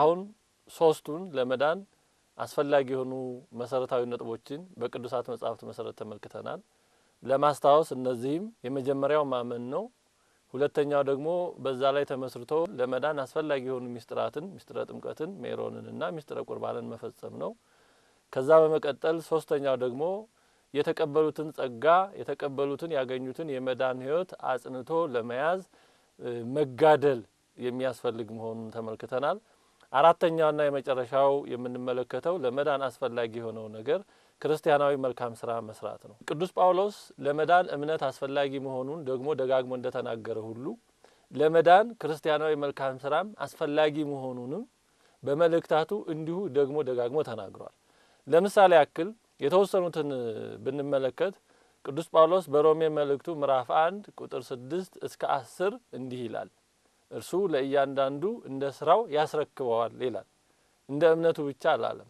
አሁን ሶስቱን ለመዳን አስፈላጊ የሆኑ መሰረታዊ ነጥቦችን በቅዱሳት መጻሕፍት መሰረት ተመልክተናል። ለማስታወስ እነዚህም የመጀመሪያው ማመን ነው። ሁለተኛው ደግሞ በዛ ላይ ተመስርቶ ለመዳን አስፈላጊ የሆኑ ሚስጥራትን ሚስጥረ ጥምቀትን ሜሮንንና ሚስጥረ ቁርባንን መፈጸም ነው። ከዛ በመቀጠል ሶስተኛው ደግሞ የተቀበሉትን ጸጋ የተቀበሉትን ያገኙትን የመዳን ሕይወት አጽንቶ ለመያዝ መጋደል የሚያስፈልግ መሆኑን ተመልክተናል። አራተኛውና የመጨረሻው የምንመለከተው ለመዳን አስፈላጊ የሆነው ነገር ክርስቲያናዊ መልካም ስራ መስራት ነው። ቅዱስ ጳውሎስ ለመዳን እምነት አስፈላጊ መሆኑን ደግሞ ደጋግሞ እንደተናገረ ሁሉ ለመዳን ክርስቲያናዊ መልካም ስራም አስፈላጊ መሆኑንም በመልእክታቱ እንዲሁ ደግሞ ደጋግሞ ተናግሯል። ለምሳሌ ያክል የተወሰኑትን ብንመለከት ቅዱስ ጳውሎስ በሮሜ መልእክቱ ምዕራፍ 1 ቁጥር 6 እስከ 10 እንዲህ ይላል። እርሱ ለእያንዳንዱ እንደ ስራው ያስረክበዋል ይላል። እንደ እምነቱ ብቻ አላለም።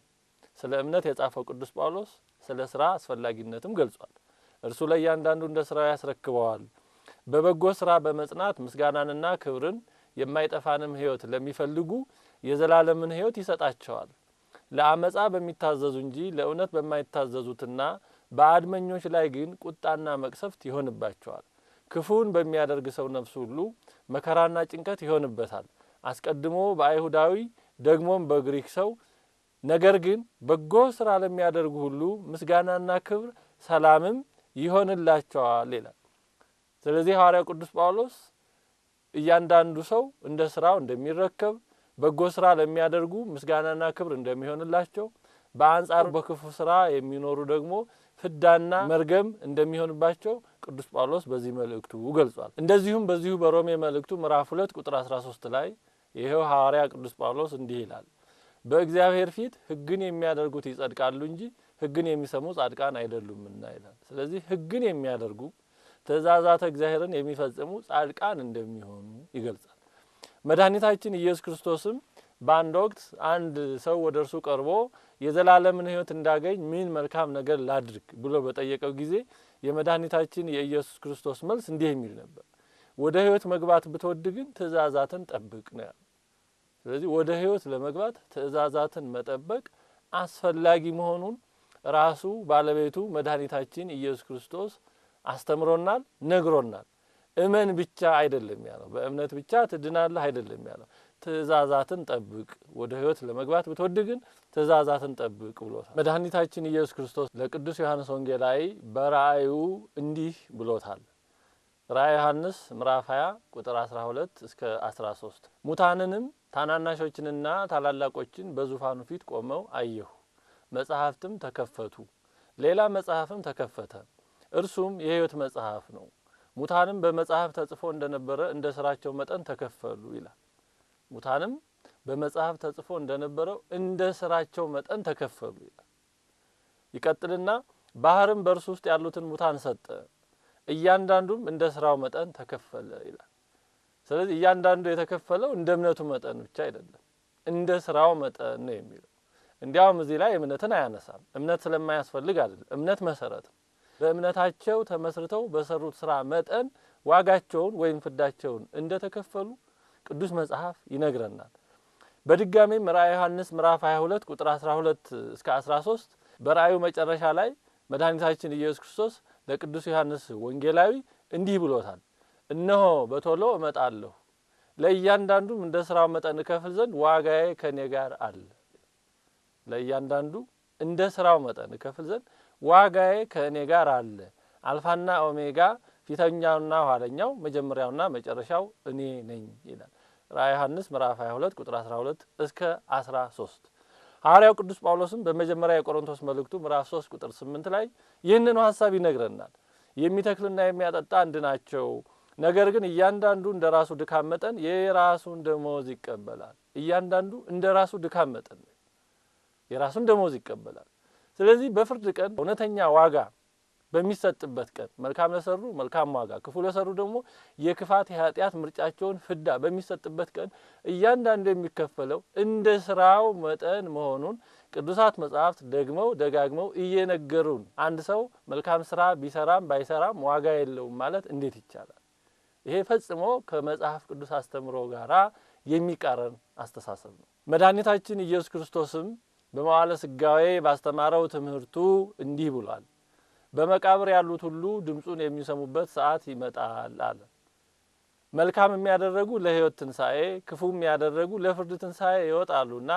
ስለ እምነት የጻፈው ቅዱስ ጳውሎስ ስለ ስራ አስፈላጊነትም ገልጿል። እርሱ ለእያንዳንዱ እንደ ስራው ያስረክበዋል። በበጎ ስራ በመጽናት ምስጋናንና ክብርን የማይጠፋንም ሕይወት ለሚፈልጉ የዘላለምን ሕይወት ይሰጣቸዋል። ለአመጻ በሚታዘዙ እንጂ ለእውነት በማይታዘዙትና በአድመኞች ላይ ግን ቁጣና መቅሰፍት ይሆንባቸዋል። ክፉን በሚያደርግ ሰው ነፍስ ሁሉ መከራና ጭንቀት ይሆንበታል። አስቀድሞ በአይሁዳዊ ደግሞም በግሪክ ሰው ነገር ግን በጎ ስራ ለሚያደርጉ ሁሉ ምስጋናና ክብር ሰላምም ይሆንላቸዋል ይላል። ስለዚህ ሐዋርያው ቅዱስ ጳውሎስ እያንዳንዱ ሰው እንደ ስራው እንደሚረከብ በጎ ስራ ለሚያደርጉ ምስጋናና ክብር እንደሚሆንላቸው በአንጻሩ በክፉ ስራ የሚኖሩ ደግሞ ፍዳና መርገም እንደሚሆንባቸው ቅዱስ ጳውሎስ በዚህ መልእክቱ ገልጿል። እንደዚሁም በዚሁ በሮሜ መልእክቱ ምዕራፍ 2 ቁጥር 13 ላይ ይሄው ሐዋርያ ቅዱስ ጳውሎስ እንዲህ ይላል። በእግዚአብሔር ፊት ሕግን የሚያደርጉት ይጸድቃሉ እንጂ ሕግን የሚሰሙ ጻድቃን አይደሉምና ይላል። ስለዚህ ሕግን የሚያደርጉ ትእዛዛተ እግዚአብሔርን የሚፈጽሙ ጻድቃን እንደሚሆኑ ይገልጻል። መድኃኒታችን ኢየሱስ ክርስቶስም በአንድ ወቅት አንድ ሰው ወደ እርሱ ቀርቦ የዘላለምን ሕይወት እንዳገኝ ምን መልካም ነገር ላድርግ ብሎ በጠየቀው ጊዜ የመድኃኒታችን የኢየሱስ ክርስቶስ መልስ እንዲህ የሚል ነበር። ወደ ሕይወት መግባት ብትወድ ግን ትእዛዛትን ጠብቅ ነው ያለው። ስለዚህ ወደ ሕይወት ለመግባት ትእዛዛትን መጠበቅ አስፈላጊ መሆኑን ራሱ ባለቤቱ መድኃኒታችን ኢየሱስ ክርስቶስ አስተምሮናል፣ ነግሮናል። እመን ብቻ አይደለም ያለው፣ በእምነት ብቻ ትድናለህ አይደለም ያለው። ትእዛዛትን ጠብቅ፣ ወደ ሕይወት ለመግባት ብትወድ ግን ትእዛዛትን ጠብቅ ብሎታል። መድኃኒታችን ኢየሱስ ክርስቶስ ለቅዱስ ዮሐንስ ወንጌላዊ በራእዩ እንዲህ ብሎታል። ራእየ ዮሐንስ ምዕራፍ 20 ቁጥር 12 እስከ 13 ሙታንንም ታናናሾችንና ታላላቆችን በዙፋኑ ፊት ቆመው አየሁ። መጽሐፍትም ተከፈቱ። ሌላ መጽሐፍም ተከፈተ፣ እርሱም የሕይወት መጽሐፍ ነው። ሙታንም በመጽሐፍ ተጽፎ እንደነበረ እንደ ስራቸው መጠን ተከፈሉ ይላል። ሙታንም በመጽሐፍ ተጽፎ እንደነበረው እንደ ስራቸው መጠን ተከፈሉ ይላል። ይቀጥልና ባህርም በእርሱ ውስጥ ያሉትን ሙታን ሰጠ፣ እያንዳንዱም እንደ ስራው መጠን ተከፈለ ይላል። ስለዚህ እያንዳንዱ የተከፈለው እንደ እምነቱ መጠን ብቻ አይደለም፣ እንደ ስራው መጠን ነው የሚለው። እንዲያውም እዚህ ላይ እምነትን አያነሳም። እምነት ስለማያስፈልግ አይደለም፣ እምነት መሰረት ነው። በእምነታቸው ተመስርተው በሰሩት ስራ መጠን ዋጋቸውን ወይም ፍዳቸውን እንደተከፈሉ ቅዱስ መጽሐፍ ይነግረናል። በድጋሚም ራእየ ዮሐንስ ምዕራፍ 22 ቁጥር 12 እስከ 13 በራእዩ መጨረሻ ላይ መድኃኒታችን ኢየሱስ ክርስቶስ ለቅዱስ ዮሐንስ ወንጌላዊ እንዲህ ብሎታል። እነሆ በቶሎ እመጣለሁ፣ ለእያንዳንዱም እንደ ስራው መጠን እከፍል ዘንድ ዋጋዬ ከኔ ጋር አለ። ለእያንዳንዱ እንደ ስራው መጠን እከፍል ዘንድ ዋጋዬ ከእኔ ጋር አለ። አልፋና ኦሜጋ ፊተኛውና ኋለኛው መጀመሪያውና መጨረሻው እኔ ነኝ ይላል። ራእየ ዮሐንስ ምዕራፍ 22 ቁጥር 12 እስከ 13 ሐዋርያው ቅዱስ ጳውሎስም በመጀመሪያ የቆሮንቶስ መልእክቱ ምዕራፍ 3 ቁጥር 8 ላይ ይህንን ሐሳብ ይነግረናል። የሚተክልና የሚያጠጣ አንድ ናቸው፣ ነገር ግን እያንዳንዱ እንደራሱ ድካም መጠን የራሱን ደሞዝ ይቀበላል። እያንዳንዱ እንደራሱ ድካም መጠን የራሱን ደሞዝ ይቀበላል። ስለዚህ በፍርድ ቀን እውነተኛ ዋጋ በሚሰጥበት ቀን መልካም ለሰሩ መልካም ዋጋ፣ ክፉ ለሰሩ ደግሞ የክፋት የኃጢአት ምርጫቸውን ፍዳ በሚሰጥበት ቀን እያንዳንዱ የሚከፈለው እንደ ስራው መጠን መሆኑን ቅዱሳት መጻሕፍት ደግመው ደጋግመው እየነገሩን፣ አንድ ሰው መልካም ስራ ቢሰራም ባይሰራም ዋጋ የለውም ማለት እንዴት ይቻላል? ይሄ ፈጽሞ ከመጽሐፍ ቅዱስ አስተምሮ ጋራ የሚቃረን አስተሳሰብ ነው። መድኃኒታችን ኢየሱስ ክርስቶስም በመዋዕለ ሥጋዌ ባስተማረው ትምህርቱ እንዲህ ብሏል። በመቃብር ያሉት ሁሉ ድምጹን የሚሰሙበት ሰዓት ይመጣል አለ። መልካም የሚያደርጉ ለሕይወት ትንሣኤ፣ ክፉ የሚያደርጉ ለፍርድ ትንሣኤ ይወጣሉና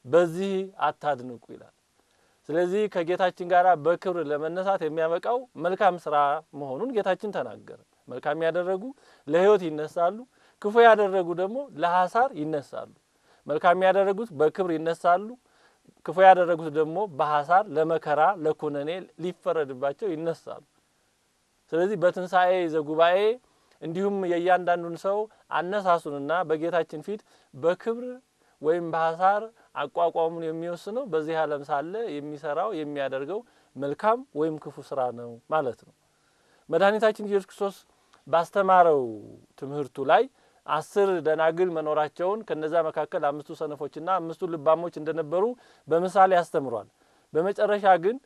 በዚህ አታድንቁ ይላል። ስለዚህ ከጌታችን ጋር በክብር ለመነሳት የሚያበቃው መልካም ስራ መሆኑን ጌታችን ተናገረ። መልካም ያደረጉ ለሕይወት ይነሳሉ፣ ክፉ ያደረጉ ደግሞ ለሐሳር ይነሳሉ። መልካም ያደረጉት በክብር ይነሳሉ፣ ክፉ ያደረጉት ደግሞ በሐሳር ለመከራ ለኩነኔ ሊፈረድባቸው ይነሳሉ። ስለዚህ በትንሣኤ ዘጉባኤ እንዲሁም የእያንዳንዱን ሰው አነሳሱንና በጌታችን ፊት በክብር ወይም በሐሳር አቋቋሙን የሚወስነው በዚህ ዓለም ሳለ የሚሰራው የሚያደርገው መልካም ወይም ክፉ ስራ ነው ማለት ነው። መድኃኒታችን ኢየሱስ ክርስቶስ ባስተማረው ትምህርቱ ላይ 10 ደናግል መኖራቸውን ከነዛ መካከል 5ቱ ሰነፎችና 5ቱ ልባሞች እንደነበሩ በምሳሌ ያስተምሯል። በመጨረሻ ግን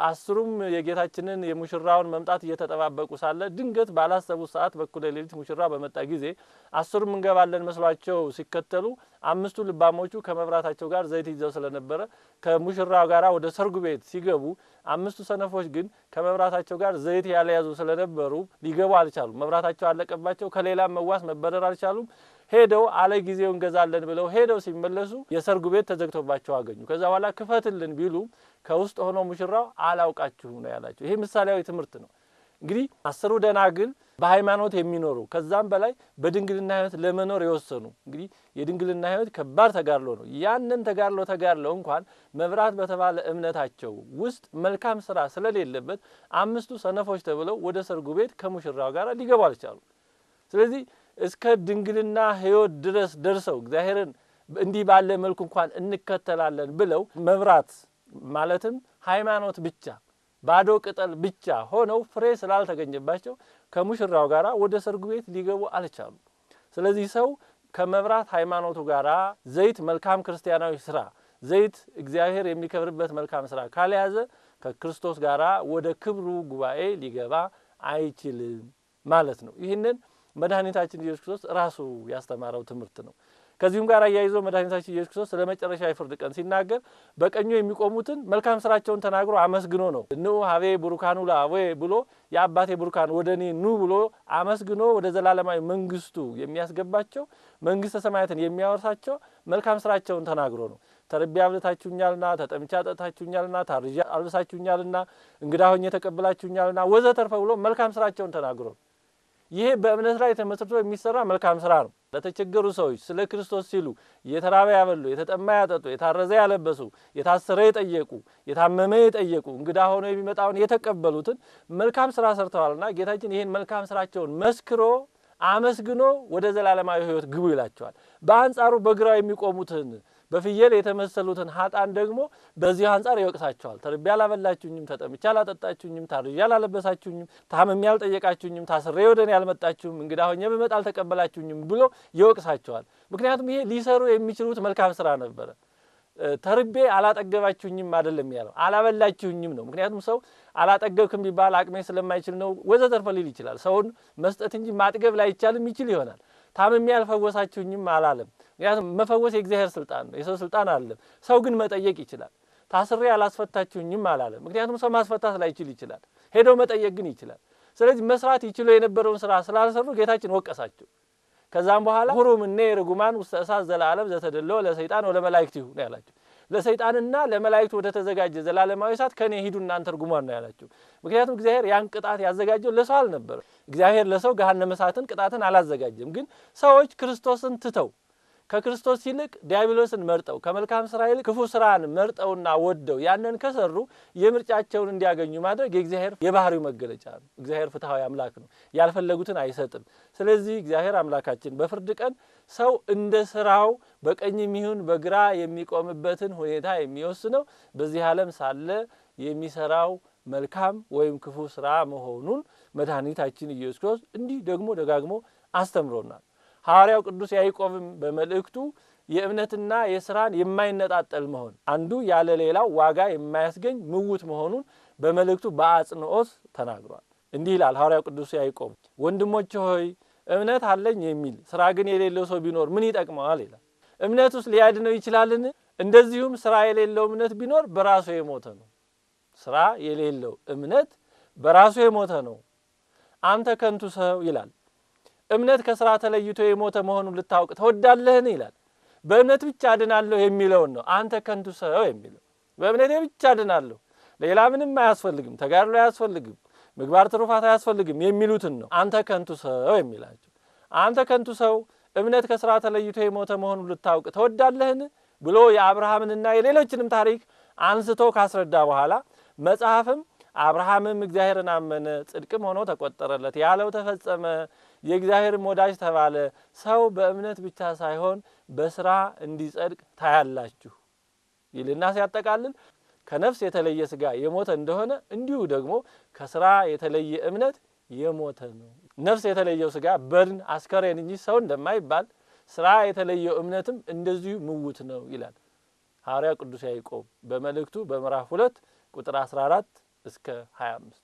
10ሩም የጌታችንን የሙሽራውን መምጣት እየተጠባበቁ ሳለ ድንገት ባላሰቡት ሰዓት በኩለ ሌሊት ሙሽራ በመጣ ጊዜ 10ሩም እንገባለን መስሏቸው ሲከተሉ 5ቱ ልባሞቹ ከመብራታቸው ጋር ዘይት ይዘው ስለነበረ ከሙሽራው ጋር ወደ ሰርጉ ቤት ሲገቡ 5ቱ ሰነፎች ግን ከመብራታቸው ጋር ዘይት ያለያዙ ስለነበሩ ሊገቡ አልቻሉም። መብራታቸው አለቀባቸው። ከሌላም መዋስ መበረር አልቻሉም። ሄደው አለ ጊዜው እንገዛለን ብለው ሄደው ሲመለሱ የሰርጉ ቤት ተዘግቶባቸው አገኙ። ከዛ በኋላ ክፈትልን ቢሉ ከውስጥ ሆኖ ሙሽራው አላውቃችሁም ነው ያላቸው። ይሄ ምሳሌያዊ ትምህርት ነው። እንግዲህ 10ሩ ደናግል በሃይማኖት የሚኖሩ ከዛም በላይ በድንግልና ሕይወት ለመኖር የወሰኑ እንግዲህ የድንግልና ሕይወት ከባድ ተጋድሎ ነው። ያንን ተጋድሎ እንኳን መብራት በተባለ እምነታቸው ውስጥ መልካም ስራ ስለሌለበት 5ቱ ሰነፎች ተብለው ወደ ሰርጉ ቤት ከሙሽራው ጋር ሊገቡ አልቻሉም። ስለዚህ እስከ ድንግልና ሕይወት ድረስ ደርሰው እግዚአብሔርን እንዲህ ባለ መልኩ እንኳን እንከተላለን ብለው መብራት ማለትም ሃይማኖት ብቻ ባዶ ቅጠል ብቻ ሆነው ፍሬ ስላልተገኘባቸው ከሙሽራው ጋራ ወደ ሰርጉ ቤት ሊገቡ አልቻሉ። ስለዚህ ሰው ከመብራት ሃይማኖቱ ጋራ ዘይት መልካም ክርስቲያናዊ ስራ ዘይት እግዚአብሔር የሚከብርበት መልካም ስራ ካልያዘ ከክርስቶስ ጋራ ወደ ክብሩ ጉባኤ ሊገባ አይችልም ማለት ነው። ይህንን መድኃኒታችን ኢየሱስ ክርስቶስ ራሱ ያስተማረው ትምህርት ነው። ከዚሁም ጋር አያይዞ መድኃኒታችን ኢየሱስ ክርስቶስ ስለመጨረሻ የፍርድ ቀን ሲናገር በቀኙ የሚቆሙትን መልካም ስራቸውን ተናግሮ አመስግኖ ነው ኑ ሀቤ ቡሩካኑ ለአቦዬ ብሎ የአባቴ ቡሩካን ወደ እኔ ኑ ብሎ አመስግኖ ወደ ዘላለማዊ መንግስቱ የሚያስገባቸው መንግስተ ሰማያትን የሚያወርሳቸው መልካም ስራቸውን ተናግሮ ነው። ተርቤ አብልታችሁኛልና፣ ተጠምቼ አጠጥታችሁኛልና፣ ታርዤ አልብሳችሁኛልና፣ እንግዳ ሆኜ ተቀብላችሁኛልና ወዘተርፈ ብሎ መልካም ስራቸውን ተናግሮ ነው። ይሄ በእምነት ላይ ተመስርቶ የሚሰራ መልካም ስራ ነው። ለተቸገሩ ሰዎች ስለ ክርስቶስ ሲሉ የተራበ ያበሉ፣ የተጠማ ያጠጡ፣ የታረዘ ያለበሱ፣ የታሰረ የጠየቁ፣ የታመመ የጠየቁ፣ እንግዳ ሆኖ የሚመጣውን የተቀበሉትን መልካም ስራ ሰርተዋልና ጌታችን ይህን መልካም ስራቸውን መስክሮ አመስግኖ ወደ ዘላለማዊ ሕይወት ግቡ ይላቸዋል። በአንጻሩ በግራው የሚቆሙትን በፍየል የተመሰሉትን ኃጥአን ደግሞ በዚህ አንጻር ይወቅሳቸዋል። ተርቤ አላበላችሁኝም፣ ተጠምቼ አላጠጣችሁኝም፣ ታርዤ አላለበሳችሁኝም፣ ታምሜ አልጠየቃችሁኝም፣ ታስሬ ወደ እኔ አልመጣችሁም፣ እንግዳ ሆኜ ብመጣ አልተቀበላችሁኝም ብሎ ይወቅሳቸዋል። ምክንያቱም ይሄ ሊሰሩ የሚችሉት መልካም ስራ ነበረ። ተርቤ አላጠገባችሁኝም አይደለም ያለው፣ አላበላችሁኝም ነው። ምክንያቱም ሰው አላጠገብክም ቢባል አቅሜ ስለማይችል ነው ወዘተርፈ ሊል ይችላል። ሰውን መስጠት እንጂ ማጥገብ ላይቻልም ይችል ይሆናል። ታምሜ አልፈወሳችሁኝም አላለም። ምክንያቱም መፈወስ የእግዚአብሔር ስልጣን ነው፣ የሰው ስልጣን አይደለም። ሰው ግን መጠየቅ ይችላል። ታስሬ አላስፈታችሁኝም አላለም። ምክንያቱም ሰው ማስፈታት ላይችል ይችላል፣ ሄዶ መጠየቅ ግን ይችላል። ስለዚህ መስራት ይችሉ የነበረውን ስራ ስላልሰሩ ጌታችን ወቀሳቸው። ከዛም በኋላ ሁሩም እኔ ርጉማን ውስተ እሳት ዘላለም ዘተደለው ለሰይጣን ወለመላእክቲሁ ነው ያላቸው። ለሰይጣንና ለመላእክቱ ወደ ተዘጋጀ ዘላለማዊ እሳት ከኔ ሂዱ እናንተ ርጉማን ነው ያላቸው። ምክንያቱም እግዚአብሔር ያን ቅጣት ያዘጋጀው ለሰው አልነበረ። እግዚአብሔር ለሰው ገሃነመ እሳትን ቅጣትን አላዘጋጀም። ግን ሰዎች ክርስቶስን ትተው ከክርስቶስ ይልቅ ዲያብሎስን መርጠው ከመልካም ስራ ይልቅ ክፉ ስራን መርጠውና ወደው ያንን ከሰሩ የምርጫቸውን እንዲያገኙ ማድረግ የእግዚአብሔር የባህሪው መገለጫ ነው። እግዚአብሔር ፍትሃዊ አምላክ ነው፣ ያልፈለጉትን አይሰጥም። ስለዚህ እግዚአብሔር አምላካችን በፍርድ ቀን ሰው እንደ ስራው በቀኝም ይሁን በግራ የሚቆምበትን ሁኔታ የሚወስነው በዚህ ዓለም ሳለ የሚሰራው መልካም ወይም ክፉ ስራ መሆኑን መድኃኒታችን ኢየሱስ ክርስቶስ እንዲህ ደግሞ ደጋግሞ አስተምሮናል። ሐዋርያው ቅዱስ ያዕቆብም በመልእክቱ የእምነትና የስራን የማይነጣጠል መሆን አንዱ ያለ ሌላው ዋጋ የማያስገኝ ምውት መሆኑን በመልእክቱ በአጽንኦት ተናግሯል። እንዲህ ይላል ሐዋርያው ቅዱስ ያዕቆብ፣ ወንድሞቼ ሆይ እምነት አለኝ የሚል ስራ ግን የሌለው ሰው ቢኖር ምን ይጠቅመዋል ይላል። እምነቱስ ሊያድነው ይችላልን? እንደዚሁም ስራ የሌለው እምነት ቢኖር በራሱ የሞተ ነው። ስራ የሌለው እምነት በራሱ የሞተ ነው። አንተ ከንቱ ሰው ይላል። እምነት ከስራ ተለይቶ የሞተ መሆኑን ልታውቅ ተወዳለህን ይላል። በእምነት ብቻ ድናለሁ የሚለው ነው አንተ ከንቱ ሰው የሚለው። በእምነት ብቻ ድናለሁ ሌላ ምንም አያስፈልግም፣ ተጋድሎ አያስፈልግም፣ ምግባር ትሩፋት አያስፈልግም የሚሉትን ነው አንተ ከንቱ ሰው የሚላቸው። አንተ ከንቱ ሰው እምነት ከስራ ተለይቶ የሞተ መሆኑን ልታውቅ ተወዳለህን ብሎ የአብርሃምንና የሌሎችንም ታሪክ አንስቶ ካስረዳ በኋላ መጽሐፍም አብርሃምም እግዚአብሔርን አመነ ጽድቅም ሆኖ ተቆጠረለት ያለው ተፈጸመ፣ የእግዚአብሔርም ወዳጅ ተባለ፣ ሰው በእምነት ብቻ ሳይሆን በስራ እንዲጸድቅ ታያላችሁ ይልና ሲያጠቃልል ከነፍስ የተለየ ስጋ የሞተ እንደሆነ እንዲሁ ደግሞ ከስራ የተለየ እምነት የሞተ ነው። ነፍስ የተለየው ስጋ በድን አስከሬን እንጂ ሰው እንደማይባል ስራ የተለየው እምነትም እንደዚሁ ምውት ነው ይላል ሐዋርያው ቅዱስ ያዕቆብ በመልእክቱ በምዕራፍ 2 ቁጥር 14 እስከ 25።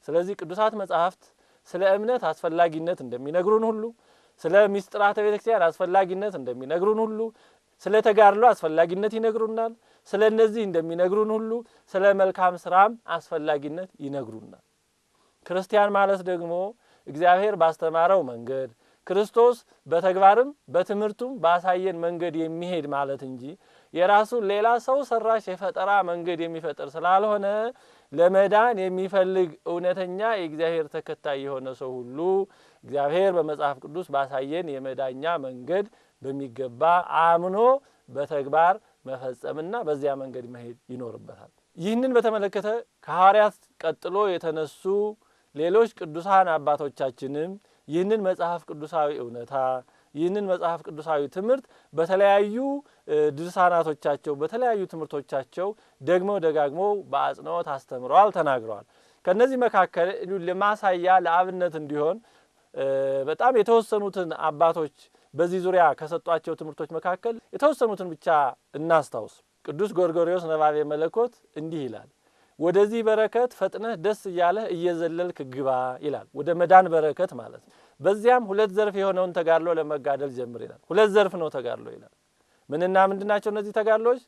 ስለዚህ ቅዱሳት መጻሕፍት ስለ እምነት አስፈላጊነት እንደሚነግሩን ሁሉ ስለ ምስጢራተ ቤተክርስቲያን አስፈላጊነት እንደሚነግሩን ሁሉ ስለ ተጋድሎ አስፈላጊነት ይነግሩናል። ስለ እነዚህ እንደሚነግሩን ሁሉ ስለ መልካም ስራም አስፈላጊነት ይነግሩናል። ክርስቲያን ማለት ደግሞ እግዚአብሔር ባስተማረው መንገድ ክርስቶስ በተግባርም በትምህርቱም ባሳየን መንገድ የሚሄድ ማለት እንጂ የራሱ ሌላ ሰው ሰራሽ የፈጠራ መንገድ የሚፈጥር ስላልሆነ ለመዳን የሚፈልግ እውነተኛ የእግዚአብሔር ተከታይ የሆነ ሰው ሁሉ እግዚአብሔር በመጽሐፍ ቅዱስ ባሳየን የመዳኛ መንገድ በሚገባ አምኖ በተግባር መፈጸምና በዚያ መንገድ መሄድ ይኖርበታል። ይህንን በተመለከተ ከሐዋርያት ቀጥሎ የተነሱ ሌሎች ቅዱሳን አባቶቻችንም ይህንን መጽሐፍ ቅዱሳዊ እውነታ ይህንን መጽሐፍ ቅዱሳዊ ትምህርት በተለያዩ ድርሳናቶቻቸው በተለያዩ ትምህርቶቻቸው ደግሞ ደጋግሞ በአጽንኦት አስተምረዋል፣ ተናግረዋል። ከነዚህ መካከል ለማሳያ ለአብነት እንዲሆን በጣም የተወሰኑትን አባቶች በዚህ ዙሪያ ከሰጧቸው ትምህርቶች መካከል የተወሰኑትን ብቻ እናስታውስ። ቅዱስ ጎርጎርዮስ ነባቤ መለኮት እንዲህ ይላል፣ ወደዚህ በረከት ፈጥነህ ደስ እያለህ እየዘለልክ ግባ ይላል። ወደ መዳን በረከት ማለት ነው። በዚያም ሁለት ዘርፍ የሆነውን ተጋድሎ ለመጋደል ጀምር ይላል። ሁለት ዘርፍ ነው ተጋድሎ ይላል። ምንና ምንድናቸው እነዚህ ተጋድሎች?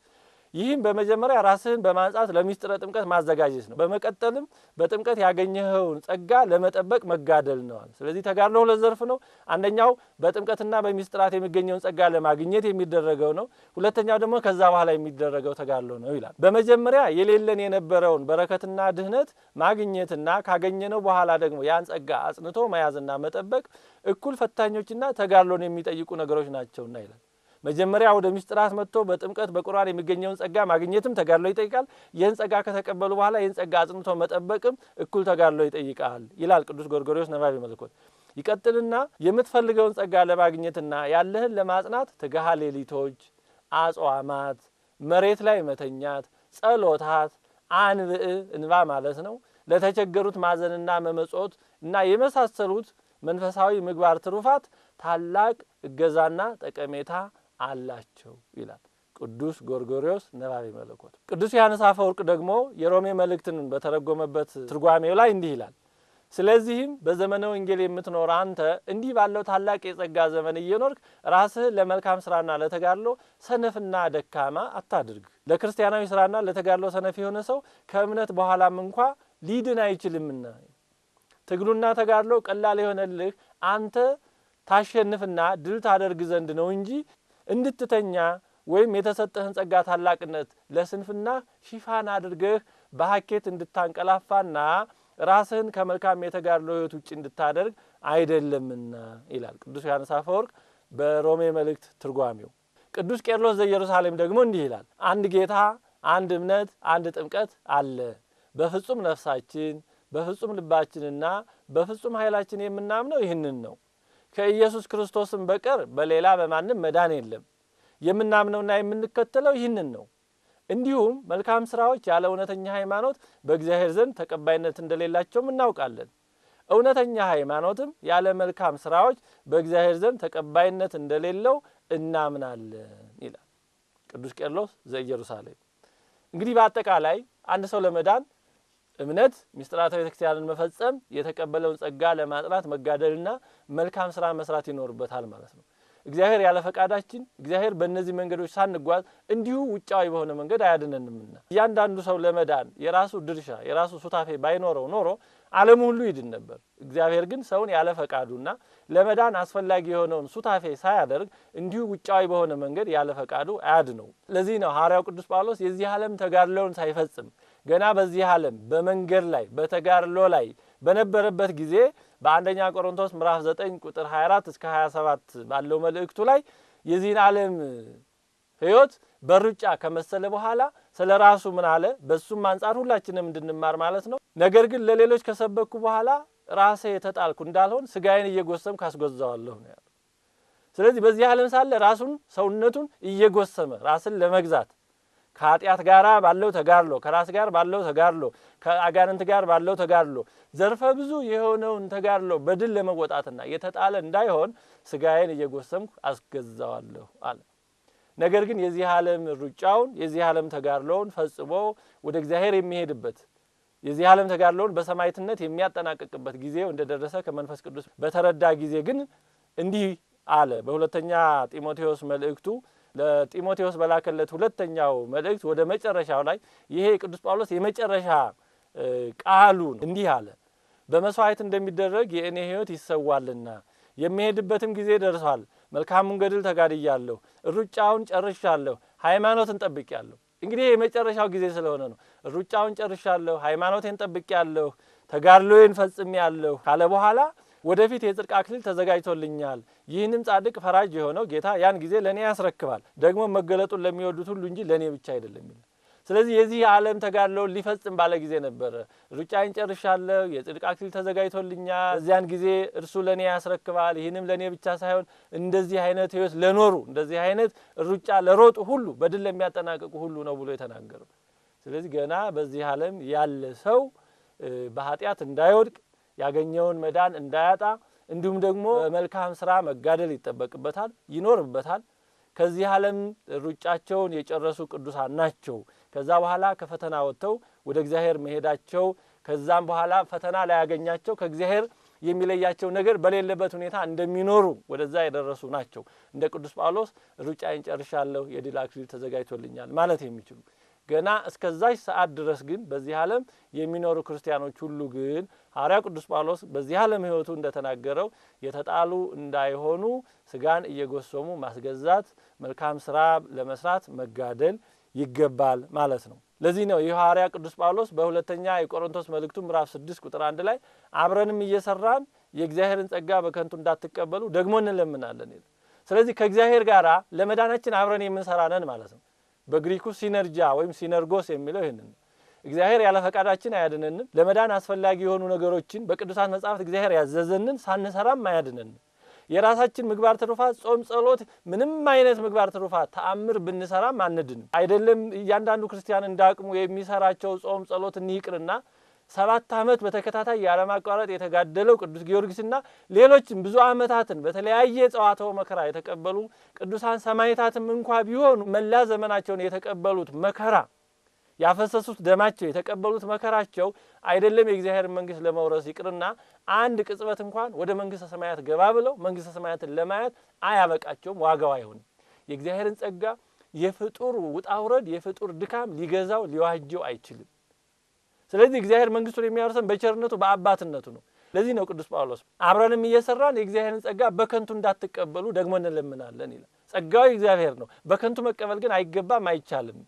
ይህም በመጀመሪያ ራስህን በማንጻት ለሚስጥረ ጥምቀት ማዘጋጀት ነው። በመቀጠልም በጥምቀት ያገኘኸውን ጸጋ ለመጠበቅ መጋደል ነው። ስለዚህ ተጋድሎ ሁለት ዘርፍ ነው። አንደኛው በጥምቀትና በሚስጥራት የሚገኘውን ጸጋ ለማግኘት የሚደረገው ነው። ሁለተኛው ደግሞ ከዛ በኋላ የሚደረገው ተጋድሎ ነው ይላል። በመጀመሪያ የሌለን የነበረውን በረከትና ድህነት ማግኘትና ካገኘነው በኋላ ደግሞ ያን ጸጋ አጽንቶ መያዝና መጠበቅ እኩል ፈታኞችና ተጋድሎን የሚጠይቁ ነገሮች ናቸውና ይላል። መጀመሪያ ወደ ምስጢራት መጥቶ በጥምቀት በቁርባን የሚገኘውን ጸጋ ማግኘትም ተጋድሎ ይጠይቃል። ይህን ጸጋ ከተቀበሉ በኋላ ይህን ጸጋ አጽንቶ መጠበቅም እኩል ተጋድሎ ይጠይቃል ይላል ቅዱስ ጎርጎርዮስ ነባቤ መለኮት። ይቀጥልና የምትፈልገውን ጸጋ ለማግኘትና ያለህን ለማጽናት ትጋሃ ሌሊቶች፣ አጽዋማት፣ መሬት ላይ መተኛት፣ ጸሎታት፣ አንብዕ እንባ ማለት ነው፣ ለተቸገሩት ማዘንና መመጾት እና የመሳሰሉት መንፈሳዊ ምግባር ትሩፋት ታላቅ እገዛና ጠቀሜታ አላቸው ይላል ቅዱስ ጎርጎርዮስ ነባቤ መለኮት። ቅዱስ ዮሐንስ አፈወርቅ ደግሞ የሮሜ መልእክትን በተረጎመበት ትርጓሜው ላይ እንዲህ ይላል፣ ስለዚህም በዘመነ ወንጌል የምትኖር አንተ እንዲህ ባለው ታላቅ የጸጋ ዘመን እየኖርክ ራስህን ለመልካም ስራና ለተጋድሎ ሰነፍና ደካማ አታድርግ። ለክርስቲያናዊ ስራና ለተጋድሎ ሰነፍ የሆነ ሰው ከእምነት በኋላም እንኳ ሊድን አይችልምና ትግሉና ተጋድሎ ቀላል የሆነልህ አንተ ታሸንፍና ድል ታደርግ ዘንድ ነው እንጂ እንድትተኛ ወይም የተሰጠህን ጸጋ ታላቅነት ለስንፍና ሽፋን አድርገህ በሐኬት እንድታንቀላፋና ራስህን ከመልካም የተጋድሎ ሕይወት ውጭ እንድታደርግ አይደለምና ይላል ቅዱስ ዮሐንስ አፈወርቅ በሮሜ መልእክት ትርጓሜው። ቅዱስ ቄርሎስ ዘኢየሩሳሌም ደግሞ እንዲህ ይላል፣ አንድ ጌታ፣ አንድ እምነት፣ አንድ ጥምቀት አለ። በፍጹም ነፍሳችን በፍጹም ልባችንና በፍጹም ኃይላችን የምናምነው ይህንን ነው። ከኢየሱስ ክርስቶስም በቀር በሌላ በማንም መዳን የለም። የምናምነውና የምንከተለው ይህንን ነው። እንዲሁም መልካም ስራዎች ያለ እውነተኛ ሃይማኖት በእግዚአብሔር ዘንድ ተቀባይነት እንደሌላቸውም እናውቃለን። እውነተኛ ሃይማኖትም ያለ መልካም ስራዎች በእግዚአብሔር ዘንድ ተቀባይነት እንደሌለው እናምናለን ይላል ቅዱስ ቄርሎስ ዘኢየሩሳሌም። እንግዲህ በአጠቃላይ አንድ ሰው ለመዳን እምነት ምስጢራተ ቤተክርስቲያንን መፈጸም የተቀበለውን ጸጋ ለማጥራት መጋደልና መልካም ስራ መስራት ይኖርበታል ማለት ነው። እግዚአብሔር ያለ ፈቃዳችን እግዚአብሔር በእነዚህ መንገዶች ሳንጓዝ እንዲሁ ውጫዊ በሆነ መንገድ አያድነንምና እያንዳንዱ ሰው ለመዳን የራሱ ድርሻ የራሱ ሱታፌ ባይኖረው ኖሮ ዓለም ሁሉ ይድን ነበር። እግዚአብሔር ግን ሰውን ያለ ፈቃዱና ለመዳን አስፈላጊ የሆነውን ሱታፌ ሳያደርግ እንዲሁ ውጫዊ በሆነ መንገድ ያለ ፈቃዱ አያድነው። ለዚህ ነው ሐዋርያው ቅዱስ ጳውሎስ የዚህ ዓለም ተጋድሎውን ሳይፈጽም ገና በዚህ ዓለም በመንገድ ላይ በተጋድሎ ላይ በነበረበት ጊዜ በአንደኛ ቆሮንቶስ ምዕራፍ 9 ቁጥር 24 እስከ 27 ባለው መልእክቱ ላይ የዚህን ዓለም ሕይወት በሩጫ ከመሰለ በኋላ ስለራሱ ምን አለ? በሱም አንፃር ሁላችንም እንድንማር ማለት ነው። ነገር ግን ለሌሎች ከሰበኩ በኋላ ራሴ የተጣልኩ እንዳልሆን ስጋዬን እየጎሰምኩ አስጎዛዋለሁ ነው ያለው። ስለዚህ በዚህ ዓለም ሳለ ራሱን ሰውነቱን እየጎሰመ ራስን ለመግዛት ከኃጢአት ጋር ባለው ተጋድሎ ከራስ ጋር ባለው ተጋድሎ ከአጋንንት ጋር ባለው ተጋድሎ ዘርፈ ብዙ የሆነውን ተጋድሎ በድል ለመወጣትና የተጣለ እንዳይሆን ስጋዬን እየጎሰምኩ አስገዛዋለሁ አለ። ነገር ግን የዚህ ዓለም ሩጫውን የዚህ ዓለም ተጋድሎውን ፈጽሞ ወደ እግዚአብሔር የሚሄድበት የዚህ ዓለም ተጋድሎውን በሰማዕትነት የሚያጠናቅቅበት ጊዜው እንደደረሰ ከመንፈስ ቅዱስ በተረዳ ጊዜ ግን እንዲህ አለ። በሁለተኛ ጢሞቴዎስ መልእክቱ ለጢሞቴዎስ በላከለት ሁለተኛው መልእክት ወደ መጨረሻው ላይ ይሄ ቅዱስ ጳውሎስ የመጨረሻ ቃሉ እንዲህ አለ። በመስዋዕት እንደሚደረግ የእኔ ሕይወት ይሰዋልና የሚሄድበትም ጊዜ ደርሷል። መልካሙን ገድል ተጋድያለሁ፣ ሩጫውን ጨርሻለሁ፣ ሃይማኖትን ጠብቄያለሁ። እንግዲህ የመጨረሻው ጊዜ ስለሆነ ነው። ሩጫውን ጨርሻለሁ፣ ሃይማኖቴን ጠብቄያለሁ፣ ተጋድሎዬን ፈጽሜያለሁ ካለ በኋላ ወደፊት የጽድቅ አክሊል ተዘጋጅቶልኛል። ይህንም ጻድቅ ፈራጅ የሆነው ጌታ ያን ጊዜ ለኔ ያስረክባል። ደግሞ መገለጡን ለሚወዱት ሁሉ እንጂ ለኔ ብቻ አይደለም ይላል። ስለዚህ የዚህ ዓለም ተጋድሎውን ሊፈጽም ባለ ጊዜ ነበር ሩጫዬን ጨርሻለሁ፣ የጽድቅ አክሊል ተዘጋጅቶልኛል፣ እዚያን ጊዜ እርሱ ለኔ ያስረክባል። ይህንም ለኔ ብቻ ሳይሆን እንደዚህ አይነት ሕይወት ለኖሩ እንደዚህ አይነት ሩጫ ለሮጡ ሁሉ በድል ለሚያጠናቅቁ ሁሉ ነው ብሎ የተናገረው። ስለዚህ ገና በዚህ ዓለም ያለ ሰው በኃጢአት እንዳይወድቅ ያገኘውን መዳን እንዳያጣ እንዲሁም ደግሞ መልካም ስራ መጋደል ይጠበቅበታል ይኖርበታል። ከዚህ ዓለም ሩጫቸውን የጨረሱ ቅዱሳን ናቸው ከዛ በኋላ ከፈተና ወጥተው ወደ እግዚአብሔር መሄዳቸው ከዛም በኋላ ፈተና ላይ ያገኛቸው ከእግዚአብሔር የሚለያቸው ነገር በሌለበት ሁኔታ እንደሚኖሩ ወደዛ የደረሱ ናቸው። እንደ ቅዱስ ጳውሎስ ሩጫዬን ጨርሻለሁ የድል አክሊል ተዘጋጅቶልኛል ማለት የሚችሉ ገና እስከዛች ሰዓት ድረስ ግን በዚህ ዓለም የሚኖሩ ክርስቲያኖች ሁሉ ግን ሐዋርያው ቅዱስ ጳውሎስ በዚህ ዓለም ሕይወቱ እንደተናገረው የተጣሉ እንዳይሆኑ ስጋን እየጎሰሙ ማስገዛት መልካም ስራ ለመስራት መጋደል ይገባል ማለት ነው። ለዚህ ነው የሐዋርያው ቅዱስ ጳውሎስ በሁለተኛ የቆሮንቶስ መልእክቱ ምዕራፍ 6 ቁጥር 1 ላይ አብረንም እየሰራን የእግዚአብሔርን ጸጋ በከንቱ እንዳትቀበሉ ደግሞ እንለምናለን ይላል። ስለዚህ ከእግዚአብሔር ጋር ለመዳናችን አብረን የምንሰራ ነን ማለት ነው። በግሪኩ ሲነርጃ ወይም ሲነርጎስ የሚለው ይሄንን እግዚአብሔር ያለ ፈቃዳችን አያድነንም። ለመዳን አስፈላጊ የሆኑ ነገሮችን በቅዱሳት መጻሕፍት እግዚአብሔር ያዘዘንን ሳንሰራም አያድነንም። የራሳችን ምግባር ትሩፋት ጾም ጸሎት ምንም አይነት ምግባር ትሩፋት ተአምር ብንሰራም አንድንም አይደለም። እያንዳንዱ ክርስቲያን እንዳቅሙ የሚሰራቸው ጾም ጸሎት እንይቅርና 7 ዓመት በተከታታይ ያለማቋረጥ የተጋደለው ቅዱስ ጊዮርጊስና ሌሎችም ብዙ ዓመታትን በተለያየ ጸዋትወ መከራ የተቀበሉ ቅዱሳን ሰማዕታትም እንኳን ቢሆኑ መላ ዘመናቸውን የተቀበሉት መከራ ያፈሰሱት ደማቸው የተቀበሉት መከራቸው አይደለም የእግዚአብሔር መንግስት ለመውረስ ይቅርና አንድ ቅጽበት እንኳን ወደ መንግስተ ሰማያት ገባ ብለው መንግስተ ሰማያትን ለማየት አያበቃቸውም፣ ዋጋው አይሆንም። የእግዚአብሔርን ጸጋ የፍጡር ውጣውረድ የፍጡር ድካም ሊገዛው ሊዋጀው አይችልም። ስለዚህ እግዚአብሔር መንግስቱን የሚያወርሰን በቸርነቱ በአባትነቱ ነው። ለዚህ ነው ቅዱስ ጳውሎስ አብረንም እየሰራን የእግዚአብሔርን ጸጋ በከንቱ እንዳትቀበሉ ደግሞ እንለምናለን ይላል። ጸጋው እግዚአብሔር ነው፣ በከንቱ መቀበል ግን አይገባም አይቻልም።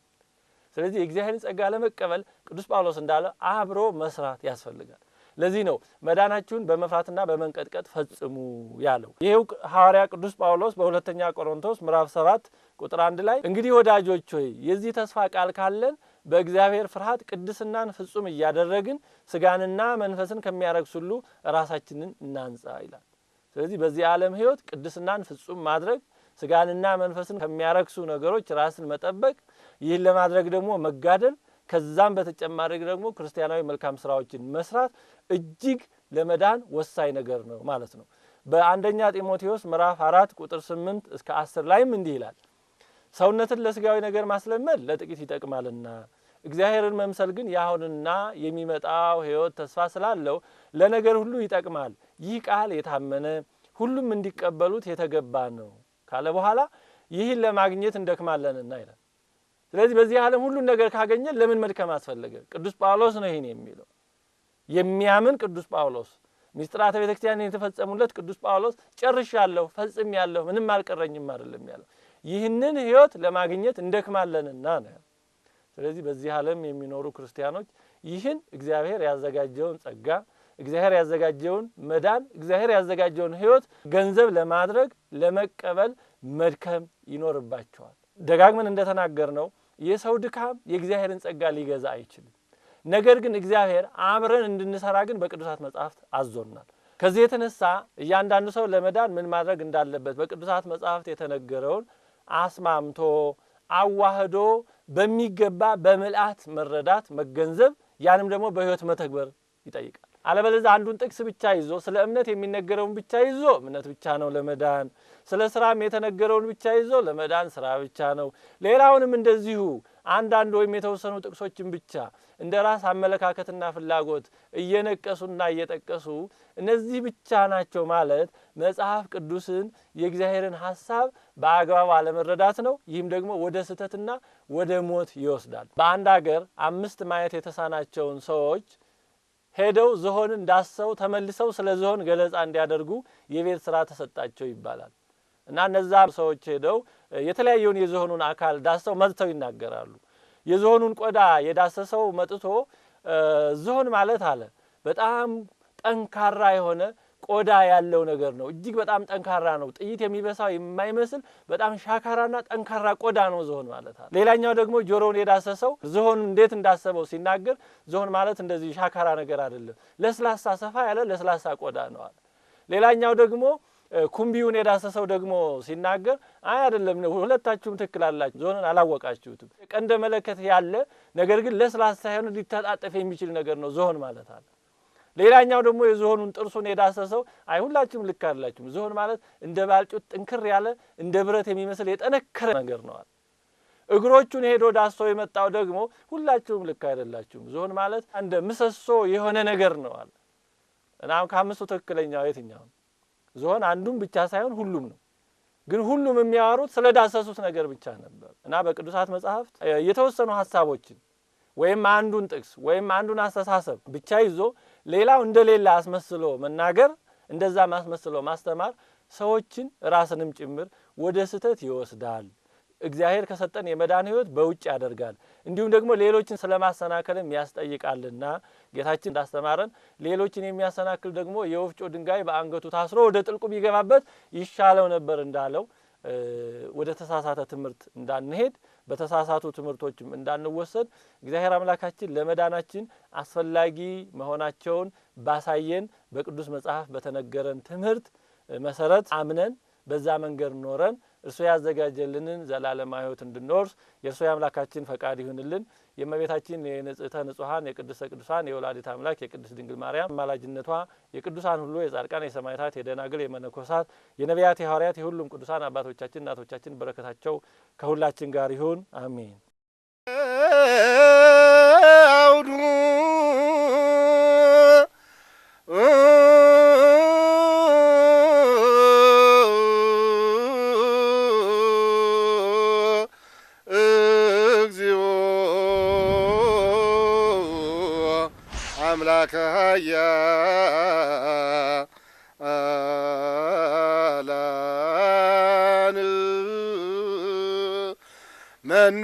ስለዚህ የእግዚአብሔርን ጸጋ ለመቀበል ቅዱስ ጳውሎስ እንዳለ አብሮ መስራት ያስፈልጋል። ለዚህ ነው መዳናችሁን በመፍራትና በመንቀጥቀጥ ፈጽሙ ያለው። ይሄው ሐዋርያ ቅዱስ ጳውሎስ በሁለተኛ ቆሮንቶስ ምዕራፍ 7 ቁጥር 1 ላይ እንግዲህ ወዳጆች ሆይ የዚህ ተስፋ ቃል ካለን በእግዚአብሔር ፍርሃት ቅድስናን ፍጹም እያደረግን ስጋንና መንፈስን ከሚያረክሱ ሁሉ ራሳችንን እናንጻ ይላል። ስለዚህ በዚህ ዓለም ሕይወት ቅድስናን ፍጹም ማድረግ ስጋንና መንፈስን ከሚያረክሱ ነገሮች ራስን መጠበቅ ይህን ለማድረግ ደግሞ መጋደል ከዛም በተጨማሪ ደግሞ ክርስቲያናዊ መልካም ስራዎችን መስራት እጅግ ለመዳን ወሳኝ ነገር ነው ማለት ነው። በአንደኛ ጢሞቴዎስ ምዕራፍ 4 ቁጥር 8 እስከ 10 ላይም እንዲህ ይላል ሰውነትን ለስጋዊ ነገር ማስለመድ ለጥቂት ይጠቅማልና እግዚአብሔርን መምሰል ግን ያሁንና የሚመጣው ሕይወት ተስፋ ስላለው ለነገር ሁሉ ይጠቅማል። ይህ ቃል የታመነ ሁሉም እንዲቀበሉት የተገባ ነው ካለ በኋላ ይህን ለማግኘት እንደክማለንና ይላል። ስለዚህ በዚህ ዓለም ሁሉን ነገር ካገኘን ለምን መድከም አስፈለገ? ቅዱስ ጳውሎስ ነው ይሄን የሚለው። የሚያምን ቅዱስ ጳውሎስ ሚስጥራተ ቤተክርስቲያን የተፈጸሙለት ቅዱስ ጳውሎስ ጨርሻለሁ፣ ፈጽሜያለሁ፣ ምንም አልቀረኝም አይደለም ያለው። ይህንን ሕይወት ለማግኘት እንደክማለንና ነው። ስለዚህ በዚህ ዓለም የሚኖሩ ክርስቲያኖች ይህን እግዚአብሔር ያዘጋጀውን ጸጋ፣ እግዚአብሔር ያዘጋጀውን መዳን፣ እግዚአብሔር ያዘጋጀውን ሕይወት ገንዘብ ለማድረግ ለመቀበል መድከም ይኖርባቸዋል። ደጋግመን እንደተናገርነው የሰው ድካም የእግዚአብሔርን ጸጋ ሊገዛ አይችልም። ነገር ግን እግዚአብሔር አብረን እንድንሰራ ግን በቅዱሳት መጻሕፍት አዞናል። ከዚህ የተነሳ እያንዳንዱ ሰው ለመዳን ምን ማድረግ እንዳለበት በቅዱሳት መጻሕፍት የተነገረውን አስማምቶ አዋህዶ በሚገባ በምልአት መረዳት መገንዘብ፣ ያንም ደግሞ በሕይወት መተግበር ይጠይቃል። አለበለዚያ አንዱን ጥቅስ ብቻ ይዞ ስለ እምነት የሚነገረውን ብቻ ይዞ እምነት ብቻ ነው ለመዳን፣ ስለ ስራም የተነገረውን ብቻ ይዞ ለመዳን ስራ ብቻ ነው፣ ሌላውንም እንደዚሁ አንዳንድ ወይም የተወሰኑ ጥቅሶችን ብቻ እንደ ራስ አመለካከትና ፍላጎት እየነቀሱና እየጠቀሱ እነዚህ ብቻ ናቸው ማለት መጽሐፍ ቅዱስን የእግዚአብሔርን ሐሳብ በአግባብ አለመረዳት ነው። ይህም ደግሞ ወደ ስህተትና ወደ ሞት ይወስዳል። በአንድ ሀገር 5 ማየት የተሳናቸውን ሰዎች ሄደው ዝሆንን ዳሰው ተመልሰው ስለ ዝሆን ገለጻ እንዲያደርጉ የቤት ስራ ተሰጣቸው ይባላል። እና እነዛ ሰዎች ሄደው የተለያየውን የዝሆኑን አካል ዳሰው መጥተው ይናገራሉ። የዝሆኑን ቆዳ የዳሰሰው መጥቶ ዝሆን ማለት አለ በጣም ጠንካራ የሆነ ቆዳ ያለው ነገር ነው። እጅግ በጣም ጠንካራ ነው። ጥይት የሚበሳው የማይመስል በጣም ሻካራና ጠንካራ ቆዳ ነው ዝሆን ማለት አለ። ሌላኛው ደግሞ ጆሮውን የዳሰሰው ዝሆን እንዴት እንዳሰበው ሲናገር ዝሆን ማለት እንደዚህ ሻካራ ነገር አይደለም፣ ለስላሳ ሰፋ ያለ ለስላሳ ቆዳ ነው አለ። ሌላኛው ደግሞ ኩምቢውን የዳሰሰው ደግሞ ሲናገር አይ አይደለም ነው፣ ሁለታችሁም ትክክል አላችሁ፣ ዝሆንን አላወቃችሁትም። ቀንደ መለከት ያለ ነገር ግን ለስላሳ ሳይሆን ሊተጣጠፍ የሚችል ነገር ነው ዝሆን ማለት አለ። ሌላኛው ደግሞ የዝሆኑን ጥርሱን የዳሰሰው አይ ሁላችሁም ልክ አይደላችሁም፣ ዝሆን ማለት እንደ ባልጩት ጥንክር ያለ እንደ ብረት የሚመስል የጠነከረ ነገር ነው አለ። እግሮቹን ሄዶ ዳሶ የመጣው ደግሞ ሁላችሁም ልክ አይደላችሁም፣ ዝሆን ማለት እንደ ምሰሶ የሆነ ነገር ነው አለ። እና ከአምስቱ ትክክለኛው የትኛው ነው? ዝሆን አንዱም ብቻ ሳይሆን ሁሉም ነው። ግን ሁሉም የሚያወሩት ስለ ዳሰሱት ነገር ብቻ ነበር። እና በቅዱሳት መጻሕፍት የተወሰኑ ሐሳቦችን ወይም አንዱን ጥቅስ ወይም አንዱን አስተሳሰብ ብቻ ይዞ ሌላው እንደሌላ አስመስሎ መናገር፣ እንደዛ ማስመስሎ ማስተማር ሰዎችን ራስንም ጭምር ወደ ስህተት ይወስዳል። እግዚአብሔር ከሰጠን የመዳን ሕይወት በውጭ ያደርጋል። እንዲሁም ደግሞ ሌሎችን ስለማሰናከልም ያስጠይቃልና ጌታችን እንዳስተማረን ሌሎችን የሚያሰናክል ደግሞ የወፍጮ ድንጋይ በአንገቱ ታስሮ ወደ ጥልቁ ቢገባበት ይሻለው ነበር እንዳለው ወደ ተሳሳተ ትምህርት እንዳንሄድ በተሳሳቱ ትምህርቶችም እንዳንወሰድ እግዚአብሔር አምላካችን ለመዳናችን አስፈላጊ መሆናቸውን ባሳየን በቅዱስ መጽሐፍ በተነገረን ትምህርት መሰረት አምነን በዛ መንገድ ኖረን እርሱ ያዘጋጀልንን ዘላለማዊ ሕይወት እንድንወርስ የእርሱ የአምላካችን ፈቃድ ይሁንልን። የእመቤታችን የንጽሕተ ንጹሐን የቅድስተ ቅዱሳን የወላዲተ አምላክ የቅድስት ድንግል ማርያም አማላጅነቷ የቅዱሳን ሁሉ የጻድቃን የሰማዕታት የደናግል የመነኮሳት የነቢያት የሐዋርያት የሁሉም ቅዱሳን አባቶቻችን እናቶቻችን በረከታቸው ከሁላችን ጋር ይሁን፣ አሜን። አላን መኑ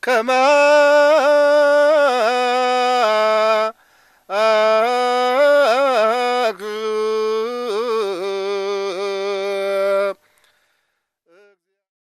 ከማ